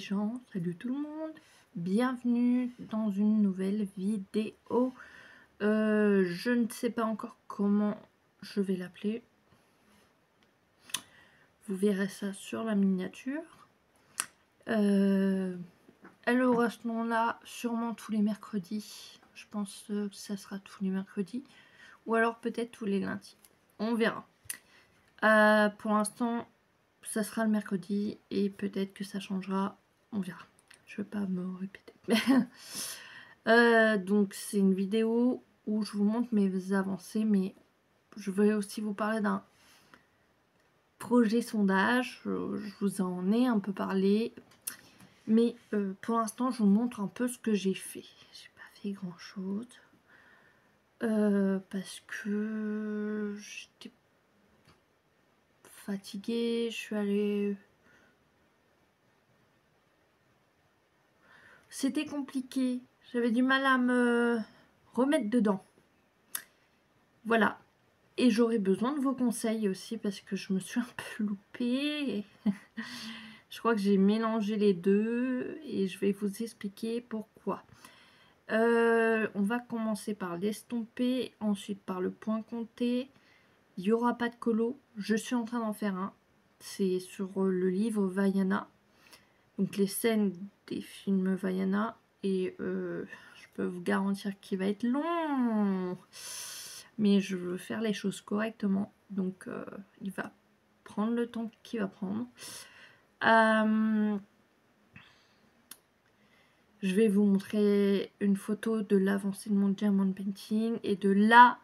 gens, salut tout le monde, bienvenue dans une nouvelle vidéo. Je ne sais pas encore comment je vais l'appeler, vous verrez ça sur la miniature. Elle aura ce nom là sûrement tous les mercredis, je pense que ça sera tous les mercredis ou alors peut-être tous les lundis, on verra. Pour l'instant ça sera le mercredi et peut-être que ça changera, on verra. Je ne vais pas me répéter. Donc c'est une vidéo où je vous montre mes avancées, mais je vais aussi vous parler d'un projet sondage. Je vous en ai un peu parlé, mais pour l'instant je vous montre un peu ce que j'ai fait. J'ai pas fait grand chose parce que j'étais fatiguée. Je suis allée... C'était compliqué, j'avais du mal à me remettre dedans. Voilà, et j'aurais besoin de vos conseils aussi parce que je me suis un peu loupée. Je crois que j'ai mélangé les deux et je vais vous expliquer pourquoi. On va commencer par l'estomper, ensuite par le point compté. Il n'y aura pas de colo, je suis en train d'en faire un. C'est sur le livre Vaiana. Donc les scènes des films Vaiana, et je peux vous garantir qu'il va être long, mais je veux faire les choses correctement, donc il va prendre le temps qu'il va prendre. Je vais vous montrer une photo de l'avancée de mon diamond painting, et de là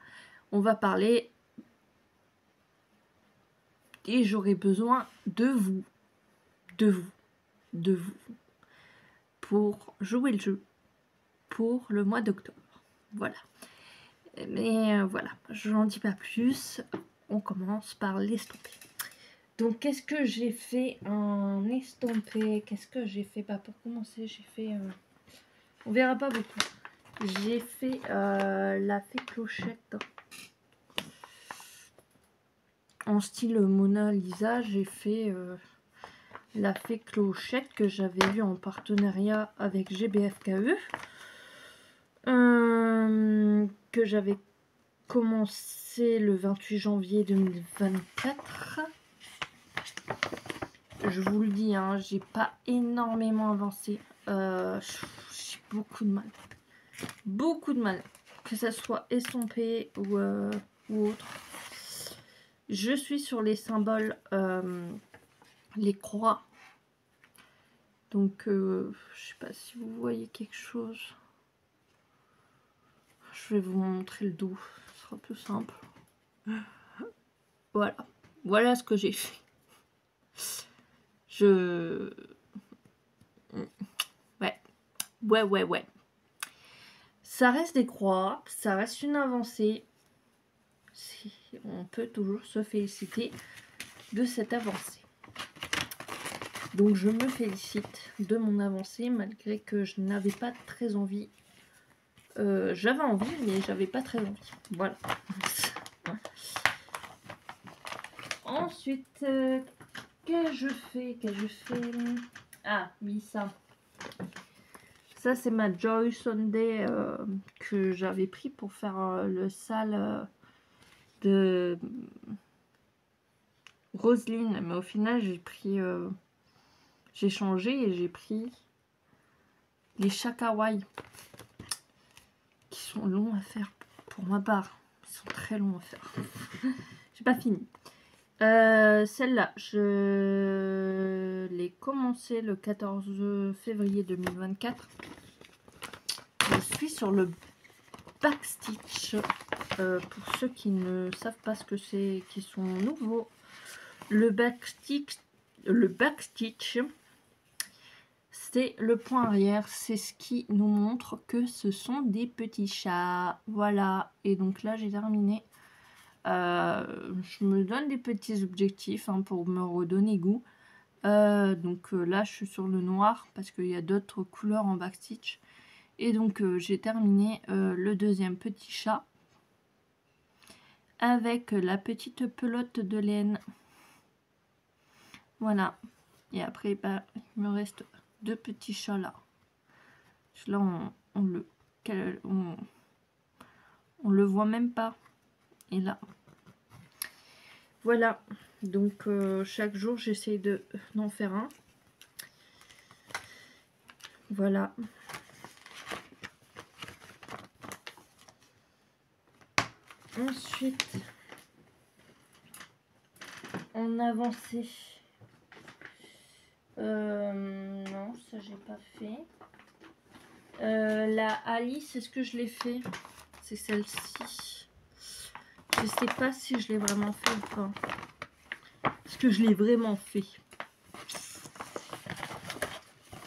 on va parler, et j'aurai besoin de vous, pour jouer le jeu pour le mois d'octobre. Voilà. Mais voilà, je n'en dis pas plus. On commence par l'estomper. Donc qu'est-ce que j'ai fait en estompé? Qu'est-ce que j'ai fait? Bah, pour commencer, j'ai fait... on verra pas beaucoup. J'ai fait la fée clochette. En style Mona Lisa, j'ai fait... la fée clochette que j'avais vue en partenariat avec GBFKE, que j'avais commencé le 28 janvier 2024. Je vous le dis, hein, j'ai pas énormément avancé. J'ai beaucoup de mal, que ça soit estompé ou autre. Je suis sur les symboles, les croix. Donc, je sais pas si vous voyez quelque chose. Je vais vous montrer le dos, ce sera plus simple. Voilà ce que j'ai fait. Ouais. Ça reste des croix, ça reste une avancée. On peut toujours se féliciter de cette avancée. Donc je me félicite de mon avancée malgré que je n'avais pas très envie. J'avais envie, mais j'avais pas très envie. Voilà. Ensuite, qu'ai-je fait? Ah oui, ça. Ça, c'est ma Joy Sunday que j'avais pris pour faire le sale de Roselyne. Mais au final, j'ai pris... j'ai changé et j'ai pris les Shakawai, qui sont longs à faire pour ma part. Ils sont très longs à faire. J'ai pas fini. Celle-là, je l'ai commencé le 14 février 2024. Je suis sur le backstitch. Pour ceux qui ne savent pas ce que c'est, qui sont nouveaux, le backstitch, c'est le point arrière. C'est ce qui nous montre que ce sont des petits chats. Voilà. Et donc là, j'ai terminé. Je me donne des petits objectifs pour me redonner goût. Donc là, je suis sur le noir parce qu'il y a d'autres couleurs en backstitch. Et donc, j'ai terminé le deuxième petit chat avec la petite pelote de laine. Voilà. Et après, bah, il me reste deux petits chats là. Là, on le voit même pas. Et là, voilà. Donc, chaque jour, j'essaie d'en faire un. Voilà. Ensuite, en avancée. Non, ça j'ai pas fait. La Alice, est-ce que je l'ai fait? C'est celle-ci. Je sais pas si je l'ai vraiment fait ou pas. Est-ce que je l'ai vraiment fait?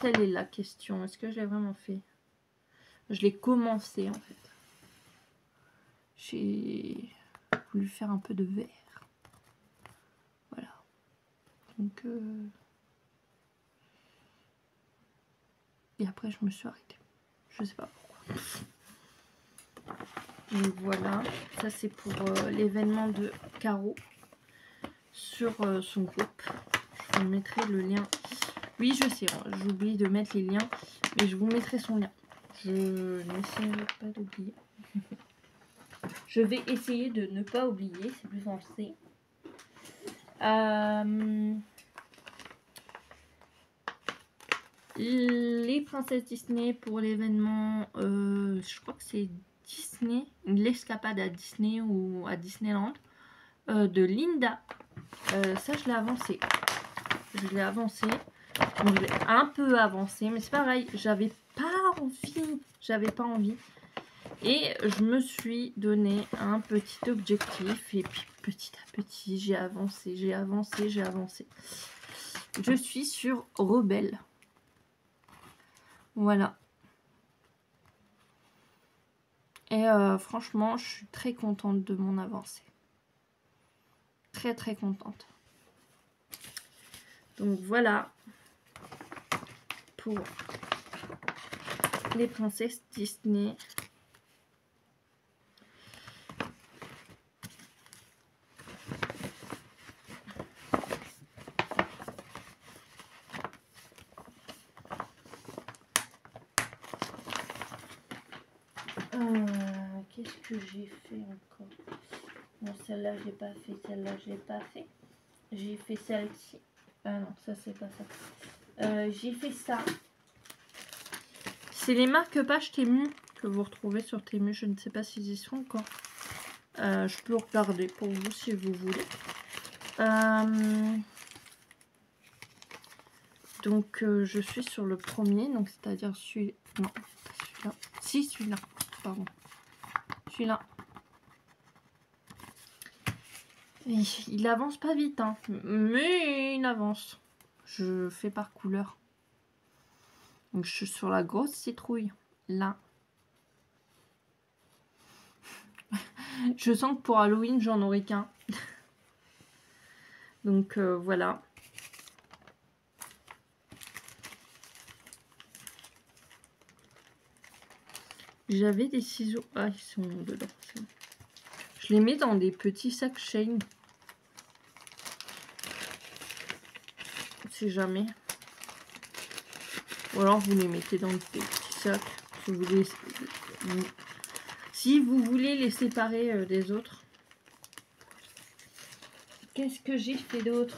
Telle est la question. Est-ce que je l'ai vraiment fait? Je l'ai commencé en fait. J'ai voulu faire un peu de vert. Voilà. Donc, et après, je me suis arrêtée. Je sais pas pourquoi. Donc voilà. Ça, c'est pour l'événement de Caro sur son groupe. Je vous mettrai le lien. Oui, je sais. J'oublie de mettre les liens. Mais je vous mettrai son lien. Je n'essaierai pas d'oublier. Je vais essayer de ne pas oublier. C'est plus avancé. Les princesses Disney pour l'événement, je crois que c'est Disney, l'escapade à Disney ou à Disneyland de Linda. Ça, je l'ai avancé. Je l'ai avancé. Bon, je l'ai un peu avancé, mais c'est pareil. J'avais pas envie. J'avais pas envie. Et je me suis donné un petit objectif. Et puis, petit à petit, j'ai avancé, j'ai avancé, j'ai avancé. Je suis sur Rebelle. Voilà. Et franchement, je suis très contente de mon avancée. Très, très contente. Donc, voilà. Pour les princesses Disney. Qu'est-ce que j'ai fait encore? Non, celle-là, j'ai pas fait. Celle-là, j'ai pas fait. J'ai fait celle-ci. Ah non, ça, c'est pas ça. J'ai fait ça. C'est les marque-pages Temu que vous retrouvez sur Temu. Je ne sais pas s'ils y sont encore. Je peux regarder pour vous si vous voulez. Donc, je suis sur le premier. Donc, c'est-à-dire celui... Non, celui-là. Si, celui-là. Pardon. Celui-là. Il avance pas vite, hein, mais il avance. Je fais par couleur. Donc je suis sur la grosse citrouille, là. Je sens que pour Halloween, j'en aurai qu'un. Donc voilà. J'avais des ciseaux. Ah, ils sont dedans. Je les mets dans des petits sacs Shane. Si jamais. Ou alors vous les mettez dans des petits sacs. Si vous voulez les séparer des autres. Qu'est-ce que j'ai fait d'autre?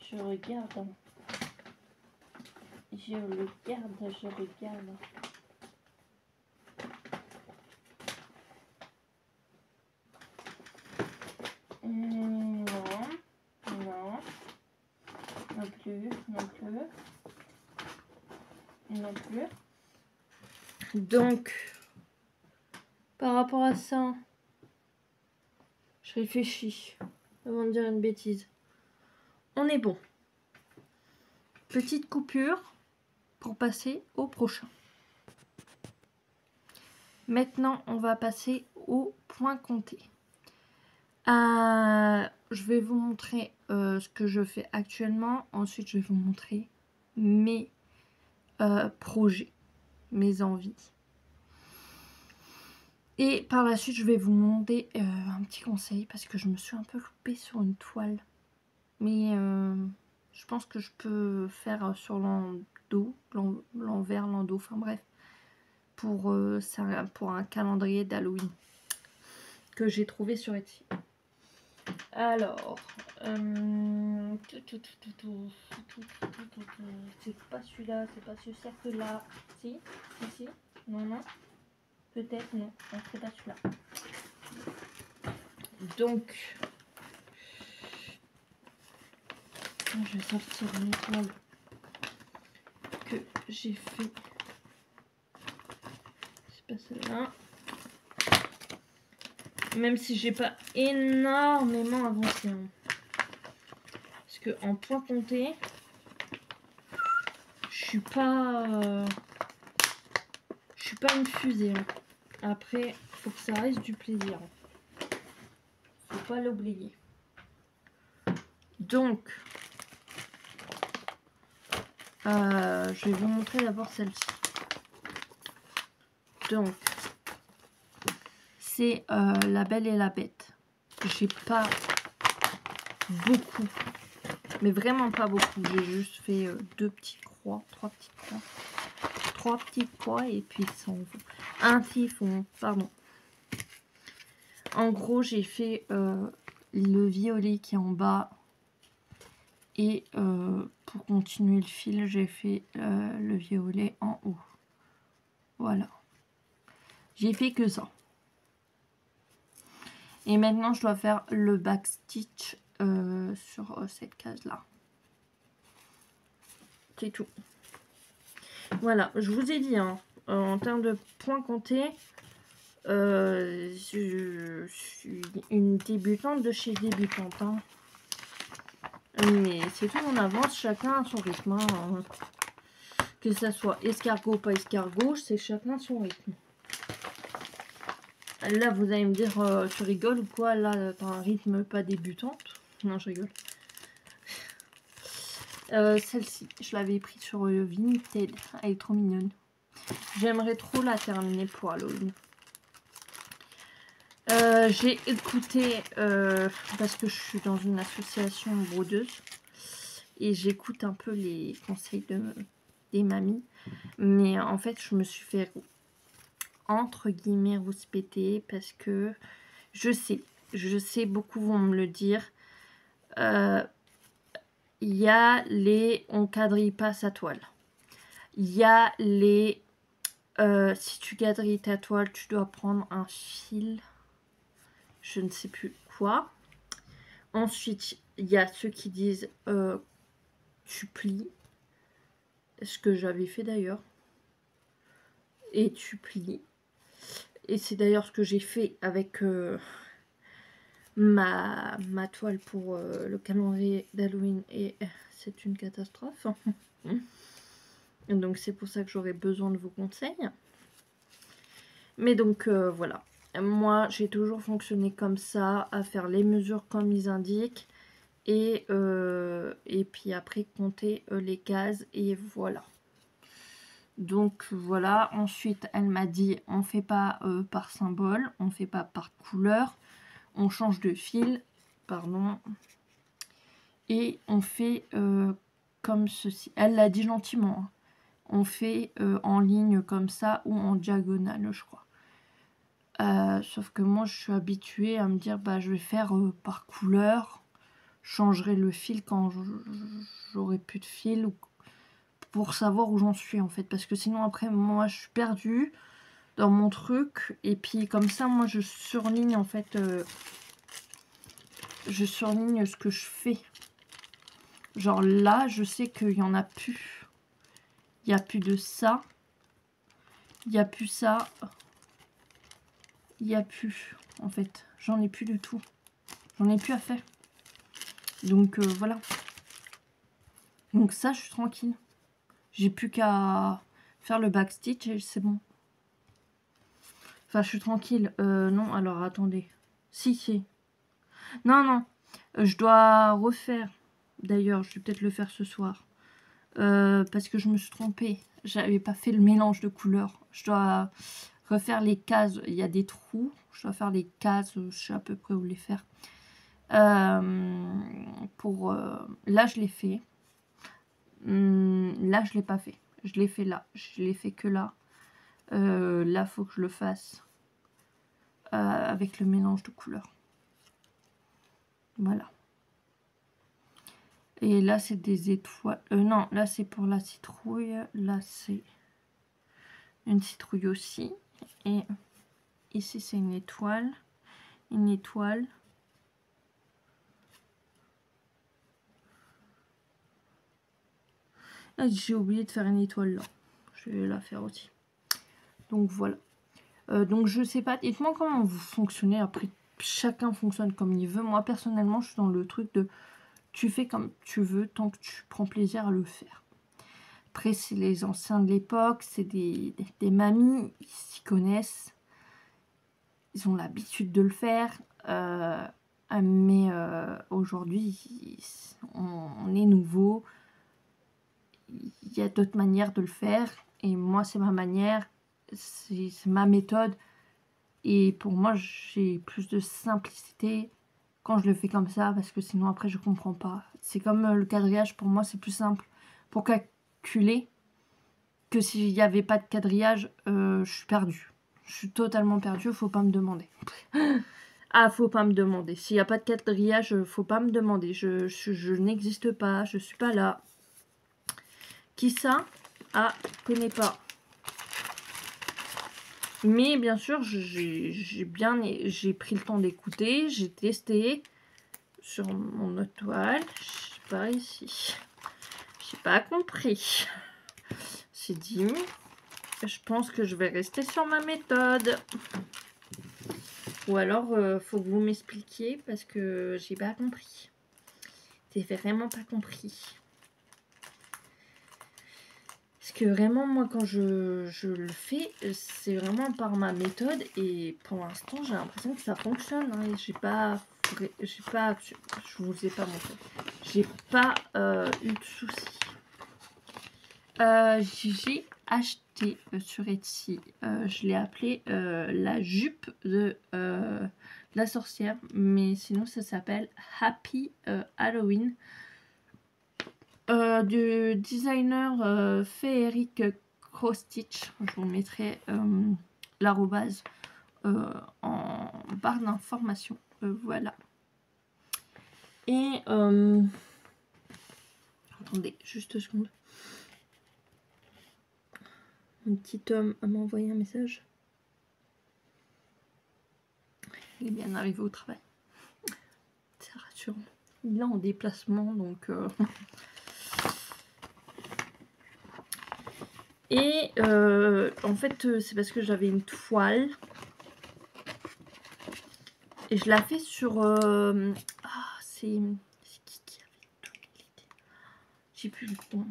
Je regarde. Je regarde. Non. Non. Non plus. Non plus. Non plus. Donc, par rapport à ça, je réfléchis avant de dire une bêtise. On est bon. Petite coupure pour passer au prochain. Maintenant, on va passer au point compté. Je vais vous montrer ce que je fais actuellement. Ensuite, je vais vous montrer mes projets, mes envies. Et par la suite, je vais vous demander un petit conseil parce que je me suis un peu loupée sur une toile. Mais je pense que je peux faire sur l'endos, l'envers, l'endos, enfin bref, pour un calendrier d'Halloween que j'ai trouvé sur Etsy. Alors, c'est pas celui-là, c'est pas ce cercle-là. Si, si, non, peut-être, non, c'est pas celui-là. Donc, je vais sortir une toile que j'ai fait. C'est pas celle-là. Même si j'ai pas énormément avancé. Hein. Parce que en point compté, je suis pas une fusée. Hein. Après, faut que ça reste du plaisir. Faut pas l'oublier. Donc, je vais vous montrer d'abord celle-ci. Donc, c'est La Belle et la Bête. J'ai pas beaucoup, mais vraiment pas beaucoup. J'ai juste fait trois petites croix et puis un typhon, pardon. En gros, j'ai fait le violet qui est en bas et pour continuer le fil, j'ai fait le violet en haut. Voilà. J'ai fait que ça. Et maintenant, je dois faire le backstitch sur cette case-là. C'est tout. Voilà, je vous ai dit, hein, en termes de points comptés, je suis une débutante de chez débutante. Hein. Mais c'est tout, on avance, chacun à son rythme. Hein. Que ça soit escargot, pas escargot, c'est chacun son rythme. Là, vous allez me dire, tu rigoles ou quoi? Là, t'as un rythme pas débutante. Non, je rigole. Celle-ci, je l'avais prise sur Vinted. Elle est trop mignonne. J'aimerais trop la terminer pour Halloween. J'ai écouté, parce que je suis dans une association brodeuse, et j'écoute un peu les conseils des mamies. Mais en fait, je me suis fait, entre guillemets, rouspéter, parce que je sais, beaucoup vont me le dire. Il y a les on quadrille pas sa toile. Il y a les si tu quadrilles ta toile, tu dois prendre un fil, je ne sais plus quoi. Ensuite, il y a ceux qui disent tu plies, ce que j'avais fait d'ailleurs. Et tu plies. Et c'est d'ailleurs ce que j'ai fait avec ma toile pour le calendrier d'Halloween. Et c'est une catastrophe. Donc c'est pour ça que j'aurais besoin de vos conseils. Mais donc voilà. Moi j'ai toujours fonctionné comme ça, à faire les mesures comme ils indiquent. Et puis après compter les cases. Et voilà. Donc voilà. Ensuite elle m'a dit on fait pas par symbole, on fait pas par couleur. On change de fil. Pardon. Et on fait comme ceci. Elle l'a dit gentiment. Hein. On fait en ligne comme ça ou en diagonale, je crois. Sauf que moi, je suis habituée à me dire, bah, je vais faire par couleur. Je changerai le fil quand j'aurai plus de fil ou pour savoir où j'en suis en fait. Parce que sinon, après, moi, je suis perdue dans mon truc. Et puis, comme ça, moi, je surligne en fait. Je surligne ce que je fais. Genre là, je sais qu'il n'y en a plus. Il n'y a plus de ça. Il n'y a plus ça. Il n'y a plus, en fait. J'en ai plus du tout. J'en ai plus à faire. Donc, voilà. Donc ça, je suis tranquille. J'ai plus qu'à faire le backstitch et c'est bon. Enfin, je suis tranquille. Non, alors, attendez. Si. Non. Je dois refaire. D'ailleurs, je vais peut-être le faire ce soir. Parce que je me suis trompée. J'avais pas fait le mélange de couleurs. Je dois refaire les cases. Il y a des trous. Je dois faire les cases. Je sais à peu près où les faire. Là, je l'ai fait. Là, je l'ai pas fait. Je l'ai fait là. Je l'ai fait que là. Là, faut que je le fasse avec le mélange de couleurs. Voilà. Et là, c'est des étoiles. Non, là, c'est pour la citrouille. Là, c'est une citrouille aussi. Et ici, c'est une étoile. Une étoile. Ah, j'ai oublié de faire une étoile là. Je vais la faire aussi. Donc, voilà. Donc, je sais pas. Dites-moi comment vous fonctionnez. Après, chacun fonctionne comme il veut. Moi, personnellement, je suis dans le truc de... Tu fais comme tu veux tant que tu prends plaisir à le faire. Après, c'est les anciens de l'époque, c'est des mamies, ils s'y connaissent. Ils ont l'habitude de le faire. Mais aujourd'hui, on est nouveau. Il y a d'autres manières de le faire. Et moi, c'est ma manière. C'est ma méthode. Et pour moi, j'ai plus de simplicité quand je le fais comme ça, parce que sinon après je comprends pas. C'est comme le quadrillage, pour moi c'est plus simple pour calculer que s'il n'y avait pas de quadrillage. Je suis perdue. Je suis totalement perdue, faut pas me demander. Ah, faut pas me demander. S'il n'y a pas de quadrillage, faut pas me demander. Je n'existe pas, je suis pas là. Qui ça? Ah, je connais pas. Mais bien sûr, j'ai pris le temps d'écouter, j'ai testé sur mon autre toile. Je sais pas ici. J'ai pas compris. C'est dit. Je pense que je vais rester sur ma méthode. Ou alors, faut que vous m'expliquiez parce que j'ai pas compris. J'ai vraiment pas compris. Parce que vraiment, moi, quand je le fais, c'est vraiment par ma méthode. Et pour l'instant, j'ai l'impression que ça fonctionne. Hein, et je vous ai pas montré. J'ai pas eu de soucis. J'ai acheté sur Etsy, je l'ai appelé la jupe de la sorcière. Mais sinon, ça s'appelle Happy Halloween. Du designer Féeric Cross-Stitch. Je vous mettrai l'arrobase en barre d'information. Voilà. Et attendez, juste une seconde. Un petit homme m'a envoyé un message. Il est bien arrivé au travail. C'est rassurant. Il est en déplacement, donc... Et en fait, c'est parce que j'avais une toile. Et je la fais sur... Ah, c'est qui avait donné l'idée? J'ai plus le temps.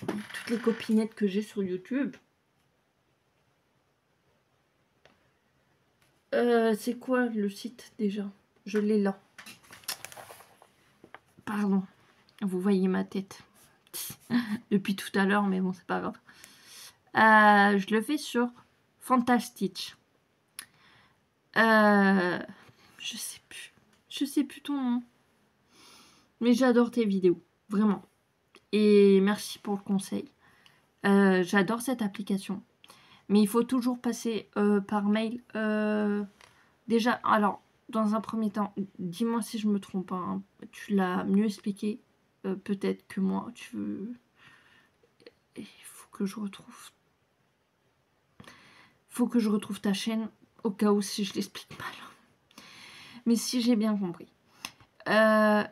Toutes les copinettes que j'ai sur YouTube. C'est quoi le site déjà? Je l'ai là. Pardon. Vous voyez ma tête. Depuis tout à l'heure, mais bon, c'est pas grave. Je le fais sur Fantastitch. Je sais plus. Je sais plus ton nom. Mais j'adore tes vidéos. Vraiment. Et merci pour le conseil. J'adore cette application. Mais il faut toujours passer par mail. Déjà, alors, dans un premier temps, dis-moi si je me trompe. Hein. Tu l'as mieux expliqué. Peut-être que moi, tu veux... Il faut que je retrouve... Faut que je retrouve ta chaîne, au cas où si je l'explique mal. Mais si j'ai bien compris. Il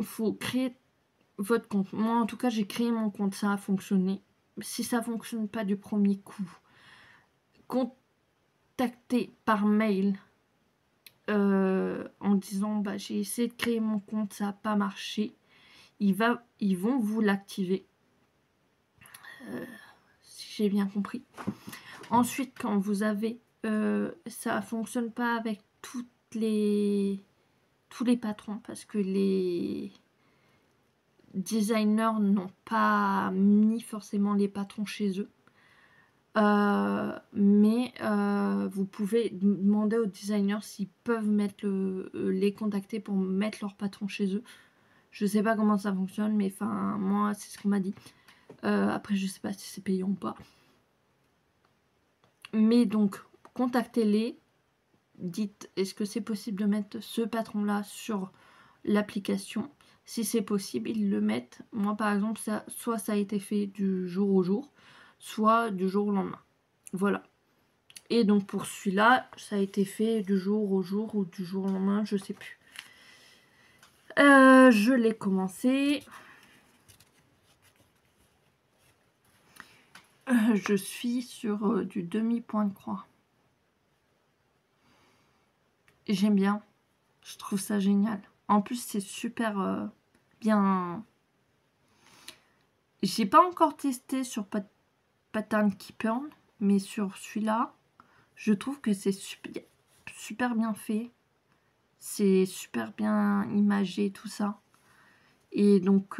faut créer votre compte. Moi, en tout cas, j'ai créé mon compte. Ça a fonctionné. Si ça ne fonctionne pas du premier coup, contactez par mail en disant bah, j'ai essayé de créer mon compte, ça n'a pas marché. Ils vont vous l'activer. Si j'ai bien compris. Ensuite, quand vous avez... ça ne fonctionne pas avec tous les patrons parce que les designers n'ont pas mis forcément les patrons chez eux. Mais vous pouvez demander aux designers s'ils peuvent mettre les contacter pour mettre leur patron chez eux. Je sais pas comment ça fonctionne, mais enfin moi c'est ce qu'on m'a dit. Après je sais pas si c'est payant ou pas. Mais donc contactez-les, dites est-ce que c'est possible de mettre ce patron là sur l'application. Si c'est possible, ils le mettent. Moi par exemple, soit ça a été fait du jour au jour, soit du jour au lendemain. Voilà. Et donc pour celui-là, ça a été fait du jour au jour ou du jour au lendemain, je sais plus. Je l'ai commencé. Je suis sur du demi-point de croix. J'aime bien. Je trouve ça génial. En plus, c'est super bien. J'ai pas encore testé sur Pattern Keeper, mais sur celui-là, je trouve que c'est super bien fait. C'est super bien imagé, tout ça. Et donc,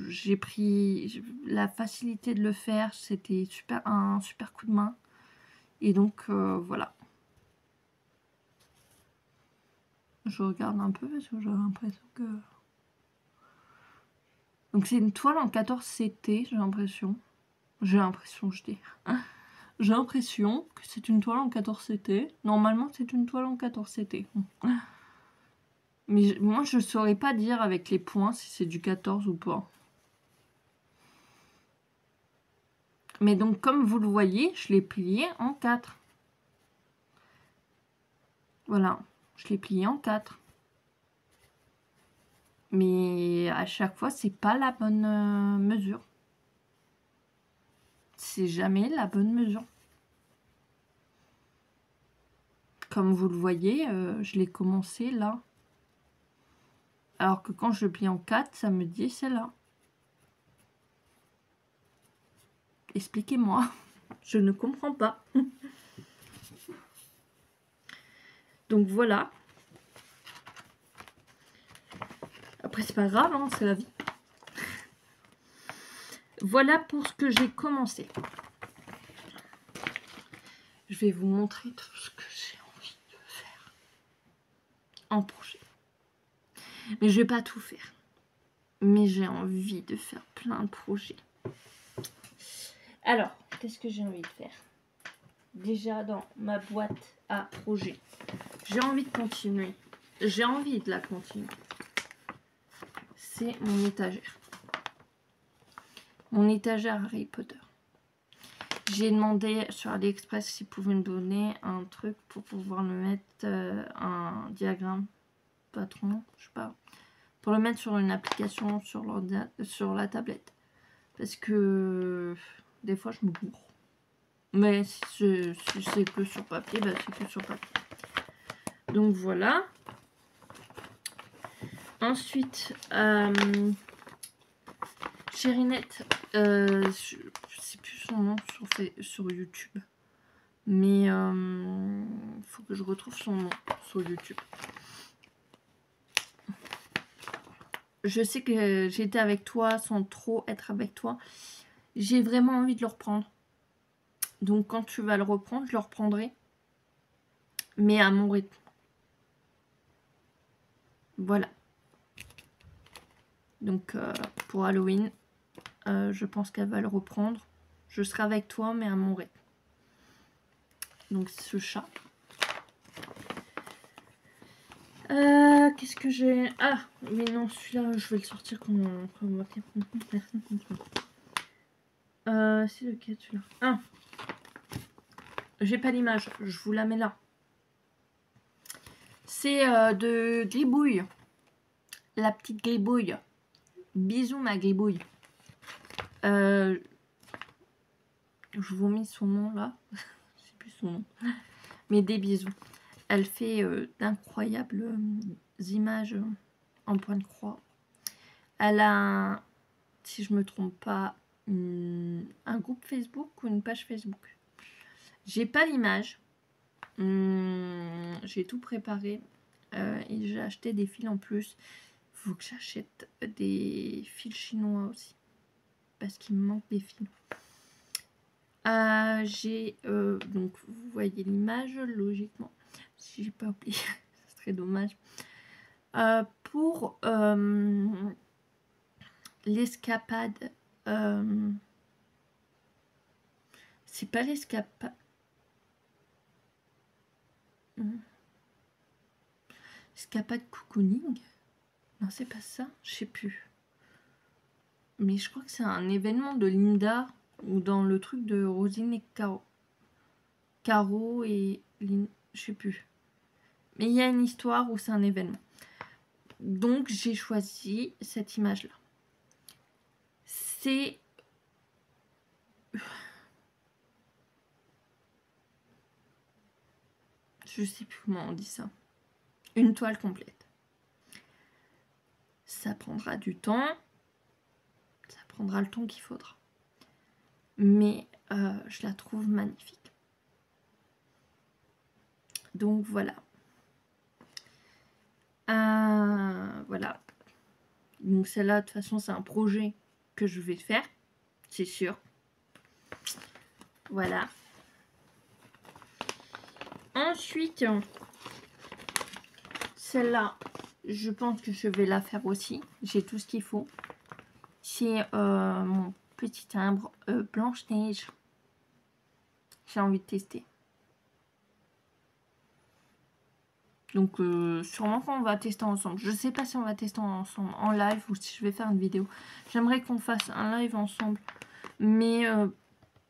j'ai pris la facilité de le faire. C'était un super coup de main. Et donc, voilà. Je regarde un peu parce que j'ai l'impression que... Donc, c'est une toile en 14 CT, j'ai l'impression. J'ai l'impression, je dis. J'ai l'impression que c'est une toile en 14 CT. Normalement, c'est une toile en 14 CT. Mais moi, je ne saurais pas dire avec les points si c'est du 14 ou pas. Mais donc, comme vous le voyez, je l'ai plié en 4. Voilà, je l'ai plié en 4. Mais à chaque fois, c'est pas la bonne mesure. C'est jamais la bonne mesure. Comme vous le voyez, je l'ai commencé là. Alors que quand je le plie en 4, ça me dit c'est là. Expliquez-moi. Je ne comprends pas. Donc voilà. Après, c'est pas grave, hein, c'est la vie. Voilà pour ce que j'ai commencé. Je vais vous montrer tout ce que j'ai envie de faire en projet. Mais je vais pas tout faire. Mais j'ai envie de faire plein de projets. Alors, qu'est-ce que j'ai envie de faire? Déjà dans ma boîte à projets, j'ai envie de continuer. J'ai envie de la continuer. C'est mon étagère. Mon étagère Harry Potter. J'ai demandé sur AliExpress s'ils pouvaient me donner un truc pour pouvoir me mettre un diagramme patron, je sais pas, pour le mettre sur une application sur la tablette. Parce que des fois je me bourre. Mais si c'est que sur papier, bah c'est que sur papier. Donc voilà. Ensuite, Chérinette, je sais plus son nom sur YouTube. Mais il faut que je retrouve son nom sur YouTube. Je sais que j'étais avec toi sans trop être avec toi. J'ai vraiment envie de le reprendre. Donc quand tu vas le reprendre, je le reprendrai. Mais à mon rythme. Voilà. Donc pour Halloween, je pense qu'elle va le reprendre. Je serai avec toi, mais à mon rythme. Donc ce chat. Qu'est-ce que j'ai? Ah, mais non, celui-là, je vais le sortir comme personne comprend. C'est lequel celui-là? Ah, j'ai pas l'image, je vous la mets là. C'est de Gribouille. La petite Gribouille. Bisous ma Gribouille. Je vous mets son nom là. Je sais plus son nom. Mais des bisous. Elle fait d'incroyables images en point de croix. Elle a, si je me trompe pas, un groupe Facebook ou une page Facebook. J'ai pas l'image. J'ai tout préparé. Et j'ai acheté des fils en plus. Faut que j'achète des fils chinois aussi. Parce qu'il me manque des fils. J'ai donc vous voyez l'image logiquement, si j'ai pas oublié, ce serait dommage. Pour l'escapade, c'est pas l'escapade. Escapade cocooning? Non, c'est pas ça, je sais plus. Mais je crois que c'est un événement de Linda ou dans le truc de Rosine et Caro. Caro et Linda, je sais plus. Mais il y a une histoire où c'est un événement. Donc j'ai choisi cette image-là. C'est... Je sais plus comment on dit ça. Une toile complète. Ça prendra du temps. Ça prendra le temps qu'il faudra. Mais je la trouve magnifique. Donc voilà. Voilà. Donc celle-là, de toute façon, c'est un projet que je vais faire. C'est sûr. Voilà. Ensuite, celle-là, je pense que je vais la faire aussi. J'ai tout ce qu'il faut. C'est mon petit timbre Blanche-Neige. J'ai envie de tester. Donc sûrement qu'on va tester ensemble. Je sais pas si on va tester ensemble en live ou si je vais faire une vidéo. J'aimerais qu'on fasse un live ensemble. Mais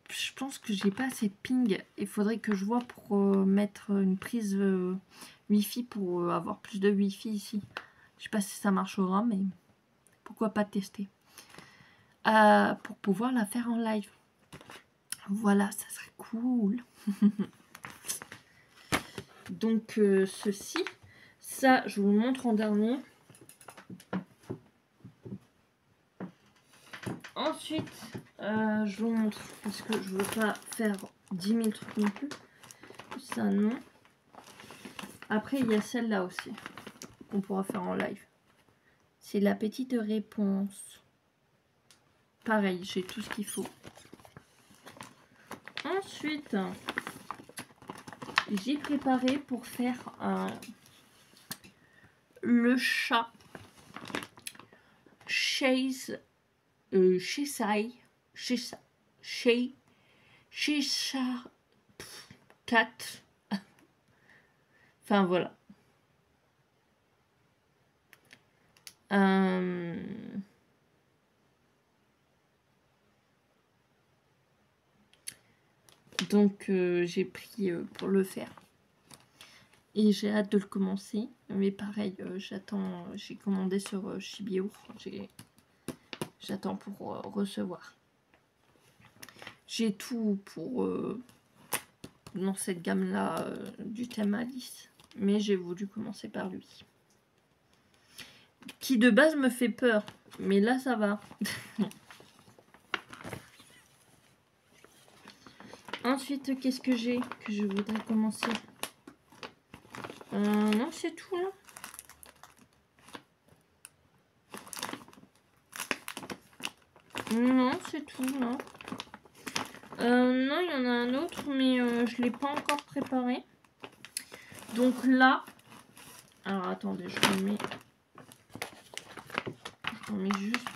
je pense que j'ai pas assez de ping. Il faudrait que je vois pour mettre une prise Wi-Fi pour avoir plus de Wi-Fi ici. Je sais pas si ça marchera, mais pourquoi pas tester. Pour pouvoir la faire en live. Voilà, ça serait cool. Donc ceci, ça je vous le montre en dernier. Ensuite, je vous montre, parce que je veux pas faire 10 000 trucs non plus. Ça non. Après il y a celle-là aussi, qu'on pourra faire en live. C'est la petite réponse. Pareil, j'ai tout ce qu'il faut. Ensuite, j'ai préparé pour faire le chat Cheshire Cat. Enfin voilà. Donc j'ai pris pour le faire. Et j'ai hâte de le commencer. Mais pareil, j'attends. J'ai commandé sur Shibio. J'attends pour recevoir. J'ai tout pour dans cette gamme-là du thème Alice. Mais j'ai voulu commencer par lui. Qui de base me fait peur. Mais là, ça va. Ensuite, qu'est-ce que j'ai que je voudrais commencer? Non, c'est tout là. Non, c'est tout là. Non, il y en a un autre, mais je ne l'ai pas encore préparé. Donc là... Alors, attendez, je remets juste...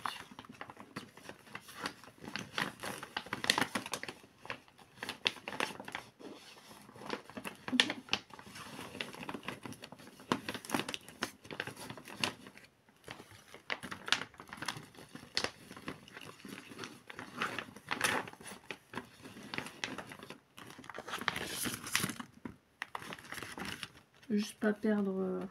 Juste pas perdre...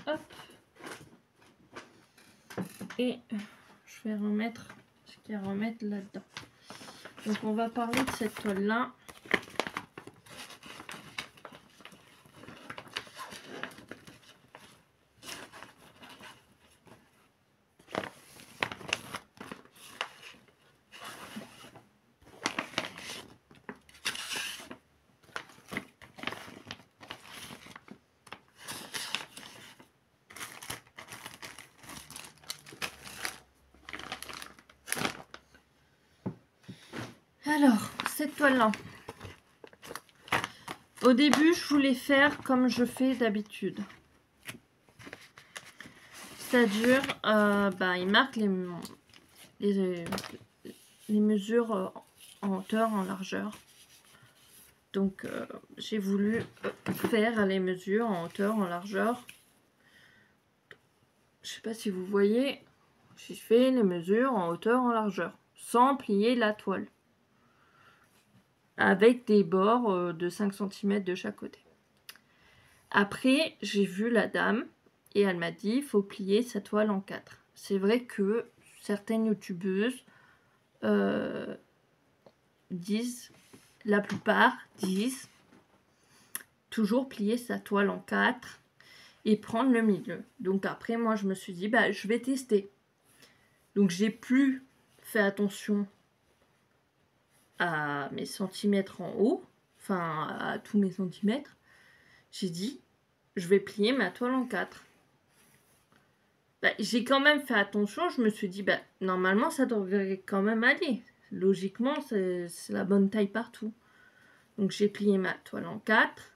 Hop. Et je vais remettre ce qu'il y a à remettre là-dedans. Donc on va parler de cette toile-là. Alors, cette toile-là. Au début, je voulais faire comme je fais d'habitude. C'est-à-dire, il marque les mesures en hauteur, en largeur. Donc, j'ai voulu faire les mesures en hauteur, en largeur. Je sais pas si vous voyez, j'ai fait les mesures en hauteur, en largeur, sans plier la toile. Avec des bords de 5 cm de chaque côté. Après, j'ai vu la dame et elle m'a dit il faut plier sa toile en 4. C'est vrai que certaines youtubeuses disent, la plupart disent, toujours plier sa toile en 4 et prendre le milieu. Donc après, moi, je me suis dit, je vais tester. Donc j'ai plus fait attention à mes centimètres en haut, enfin à tous mes centimètres. J'ai dit, je vais plier ma toile en 4. J'ai quand même fait attention, je me suis dit, normalement ça devrait quand même aller. Logiquement, c'est la bonne taille partout. Donc j'ai plié ma toile en 4.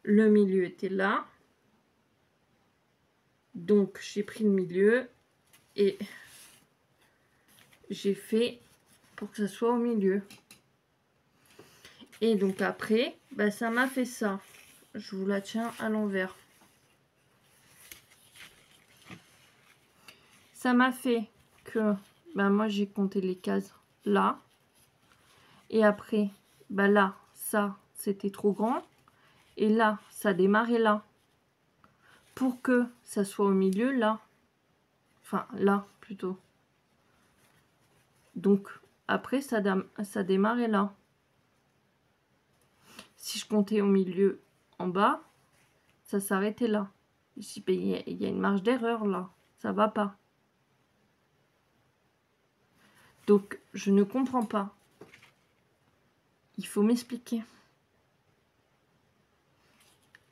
Le milieu était là. Donc j'ai pris le milieu et j'ai fait pour que ça soit au milieu. Et donc après, ça m'a fait ça. Je vous la tiens à l'envers. Ça m'a fait que moi j'ai compté les cases là. Et après, là, ça c'était trop grand. Et là, ça démarrait là. Pour que ça soit au milieu là. Enfin là plutôt. Donc après ça démarrait là. Si je comptais au milieu en bas, ça s'arrêtait là. Il y a une marge d'erreur là. Ça va pas. Donc je ne comprends pas. Il faut m'expliquer.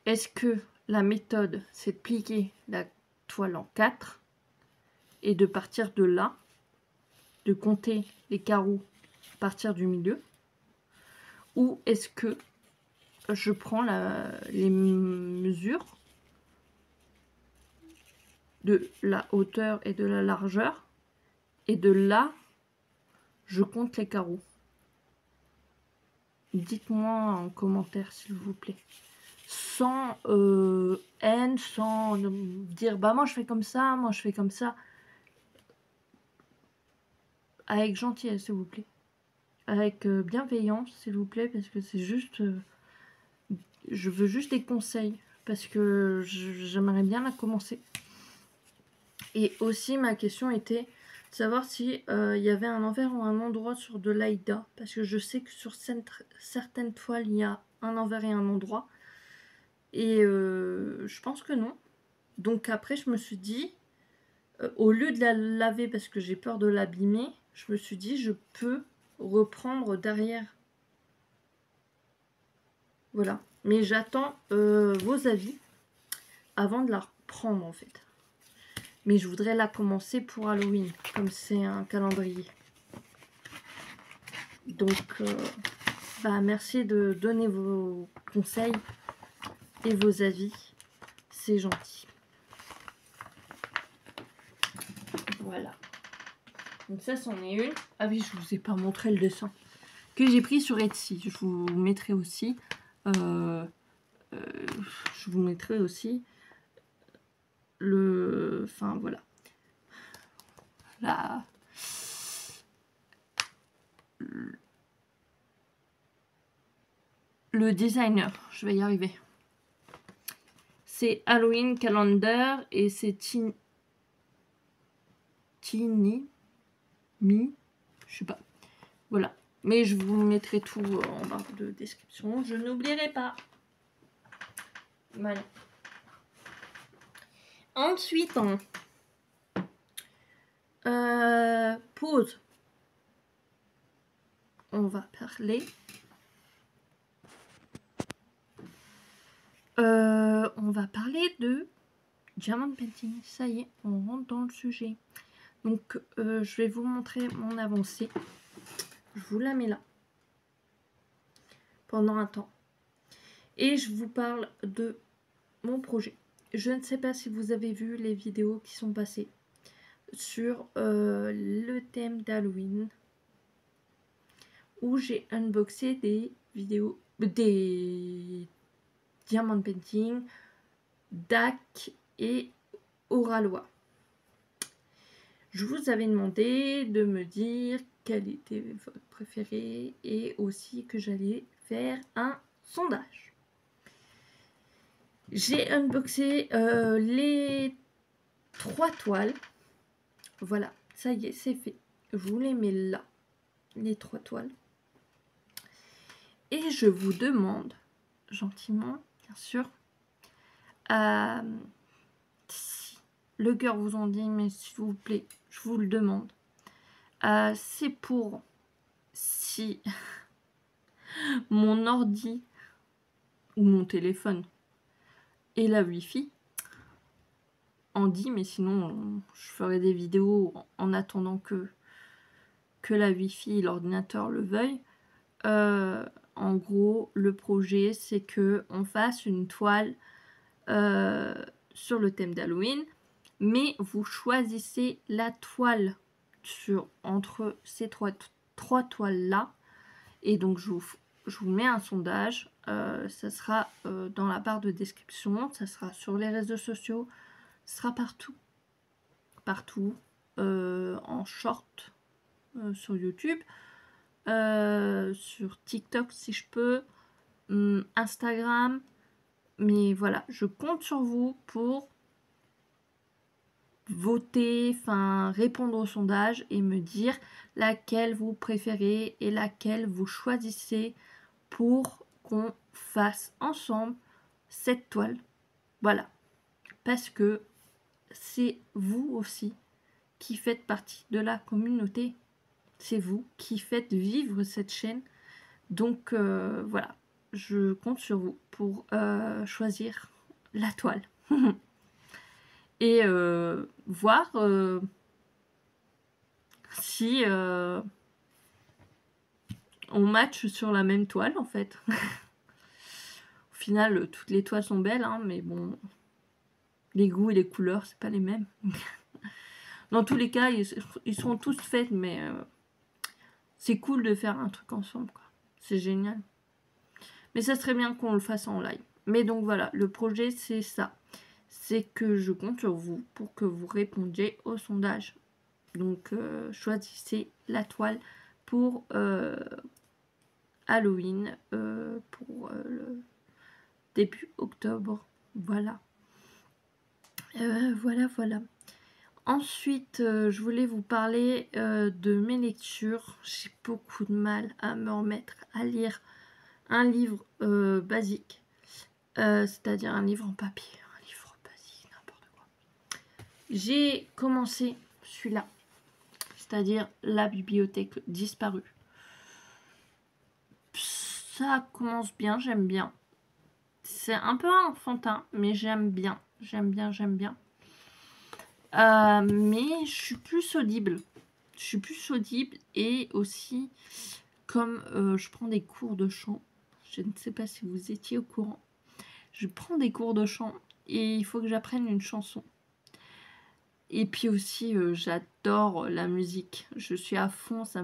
Est-ce que la méthode, c'est de plier la toile en 4 et de partir de là, de compter les carreaux à partir du milieu? Ou est-ce que je prends les mesures de la hauteur et de la largeur et de là, je compte les carreaux? Dites-moi en commentaire s'il vous plaît. Sans haine, sans dire moi je fais comme ça, moi je fais comme ça. Avec gentillesse s'il vous plaît. Avec bienveillance s'il vous plaît, parce que c'est juste... je veux juste des conseils, parce que j'aimerais bien la commencer. Et aussi ma question était de savoir si il y avait un envers ou un endroit sur de l'Aïda, parce que je sais que sur certaines toiles il y a un envers et un endroit. Et je pense que non. Donc après je me suis dit, au lieu de la laver parce que j'ai peur de l'abîmer, je me suis dit je peux reprendre derrière. Voilà. Mais j'attends vos avis avant de la reprendre en fait. Mais je voudrais la commencer pour Halloween, comme c'est un calendrier. Donc merci de donner vos conseils et vos avis. C'est gentil. Voilà. Donc ça, c'en est une. Ah oui, je vous ai pas montré le dessin. Que j'ai pris sur Etsy. Je vous mettrai aussi... je vous mettrai aussi le... Enfin, voilà. Le designer. Je vais y arriver. C'est Halloween Calendar et c'est Tiny Mi, je sais pas. Voilà. Mais je vous mettrai tout en barre de description. Je n'oublierai pas. Voilà. Ensuite, pause. On va parler. On va parler de diamond painting. Ça y est, on rentre dans le sujet. Donc, je vais vous montrer mon avancée. Je vous la mets là. pendant un temps. Et je vous parle de mon projet. Je ne sais pas si vous avez vu les vidéos qui sont passées sur le thème d'Halloween, où j'ai unboxé des vidéos, des diamond painting, DAC et Oralois. Je vous avais demandé de me dire quel était votre préféré et aussi que j'allais faire un sondage. J'ai unboxé les 3 toiles. Voilà, ça y est, c'est fait. Je vous les mets là, les 3 toiles. Et je vous demande, gentiment, bien sûr, si le cœur vous en dit, mais s'il vous plaît, je vous le demande. C'est pour si mon ordi ou mon téléphone et la Wi-Fi en dit, mais sinon je ferai des vidéos en attendant que la Wi-Fi et l'ordinateur le veuillent. En gros, le projet, c'est que on fasse une toile sur le thème d'Halloween, mais vous choisissez la toile entre ces trois toiles là, et donc je vous mets un sondage. Ça sera dans la barre de description, ça sera sur les réseaux sociaux, ça sera partout, en short sur YouTube, sur TikTok si je peux, Instagram. Mais voilà, je compte sur vous pour voter, enfin répondre au sondage et me dire laquelle vous préférez et laquelle vous choisissez pour qu'on fasse ensemble cette toile. Voilà, parce que c'est vous aussi qui faites partie de la communauté. C'est vous qui faites vivre cette chaîne. Donc voilà, je compte sur vous pour choisir la toile. Et voir si on match sur la même toile en fait. Au final, toutes les toiles sont belles, hein, mais bon, les goûts et les couleurs, c'est pas les mêmes. Dans tous les cas, ils sont tous faits, mais c'est cool de faire un truc ensemble, quoi. C'est génial. Mais ça serait bien qu'on le fasse en live. Mais donc voilà, le projet, c'est ça. C'est que je compte sur vous pour que vous répondiez au sondage. Donc choisissez la toile pour Halloween, pour le début octobre. Voilà. Voilà. Ensuite, je voulais vous parler de mes lectures. J'ai beaucoup de mal à me remettre à lire un livre basique, c'est-à-dire un livre en papier. Un livre basique, n'importe quoi. J'ai commencé celui-là, c'est-à-dire La bibliothèque disparue. Ça commence bien, j'aime bien. C'est un peu enfantin, mais j'aime bien. Mais je suis plus audible. Et aussi, comme je prends des cours de chant, je ne sais pas si vous étiez au courant, je prends des cours de chant et il faut que j'apprenne une chanson. Et puis aussi, j'adore la musique. Je suis à fond, ça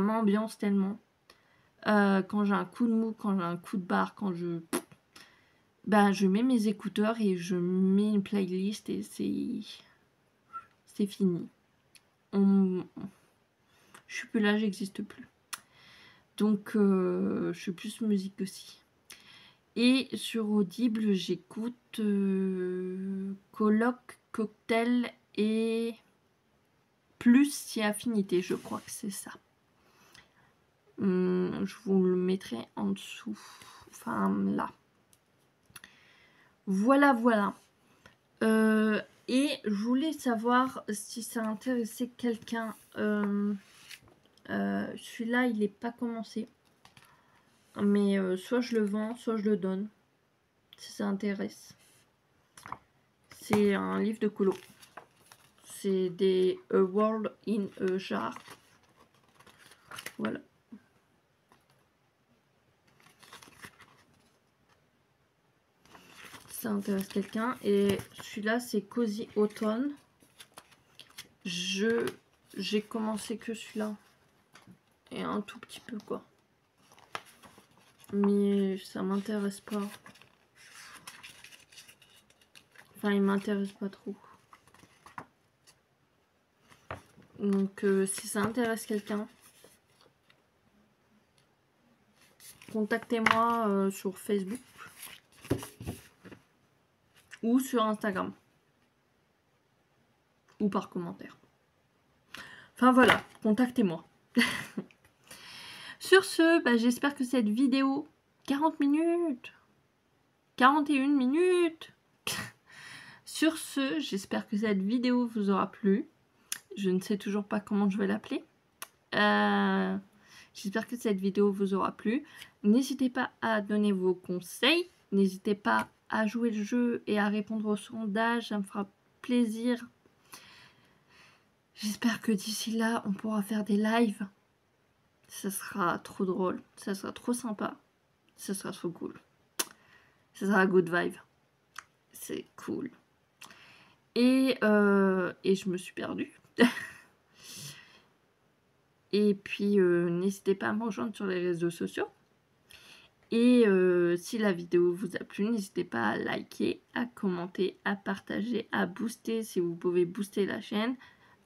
m'ambiance tellement. Quand j'ai un coup de mou, quand j'ai un coup de barre, quand je mets mes écouteurs et je mets une playlist et c'est fini. Je suis plus là, j'existe plus. Donc je suis plus musique aussi. Et sur Audible, j'écoute Colloque, Cocktail et Plus si Affinité, je crois que c'est ça. Je vous le mettrai en dessous. Enfin, là. Voilà. Et je voulais savoir si ça intéressait quelqu'un. Celui-là, il n'est pas commencé. Mais soit je le vends, soit je le donne. Si ça intéresse. C'est un livre de colo. C'est des A World in a Jar. Voilà. ça intéresse quelqu'un. Et celui-là, c'est Cozy Autumn. J'ai commencé que celui-là. Et un tout petit peu, quoi. Mais ça m'intéresse pas. Enfin, il m'intéresse pas trop. Donc, si ça intéresse quelqu'un, contactez-moi sur Facebook ou sur Instagram ou par commentaire. Enfin voilà, contactez-moi. Sur ce, bah, j'espère que cette vidéo, 40 minutes, 41 minutes. Sur ce, j'espère que cette vidéo vous aura plu. Je ne sais toujours pas comment je vais l'appeler. J'espère que cette vidéo vous aura plu. N'hésitez pas à donner vos conseils. N'hésitez pas à jouer le jeu et à répondre au sondage. Ça me fera plaisir. J'espère que d'ici là, on pourra faire des lives. Ça sera trop drôle. Ça sera trop sympa. Ça sera trop cool. Ça sera good vibe. C'est cool. Et je me suis perdue. Et puis, n'hésitez pas à me rejoindre sur les réseaux sociaux. Et si la vidéo vous a plu, n'hésitez pas à liker, à commenter, à partager, à booster si vous pouvez booster la chaîne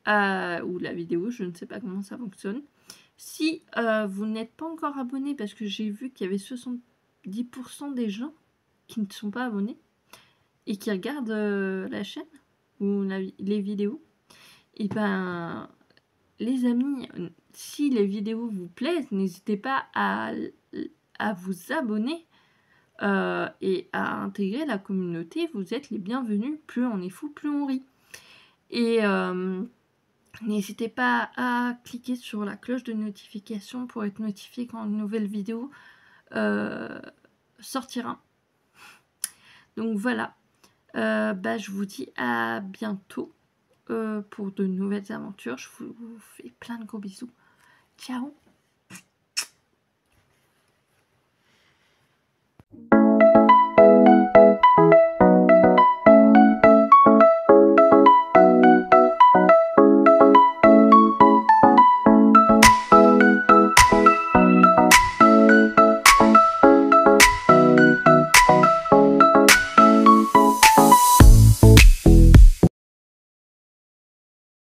ou la vidéo. Je ne sais pas comment ça fonctionne. Si vous n'êtes pas encore abonné, parce que j'ai vu qu'il y avait 70% des gens qui ne sont pas abonnés et qui regardent la chaîne ou les vidéos, et ben les amis, si les vidéos vous plaisent, n'hésitez pas à vous abonner et à intégrer la communauté. Vous êtes les bienvenus. Plus on est fou, plus on rit. Et n'hésitez pas à cliquer sur la cloche de notification pour être notifié quand une nouvelle vidéo sortira. Donc voilà. Bah, je vous dis à bientôt pour de nouvelles aventures. Je vous fais plein de gros bisous. Ciao!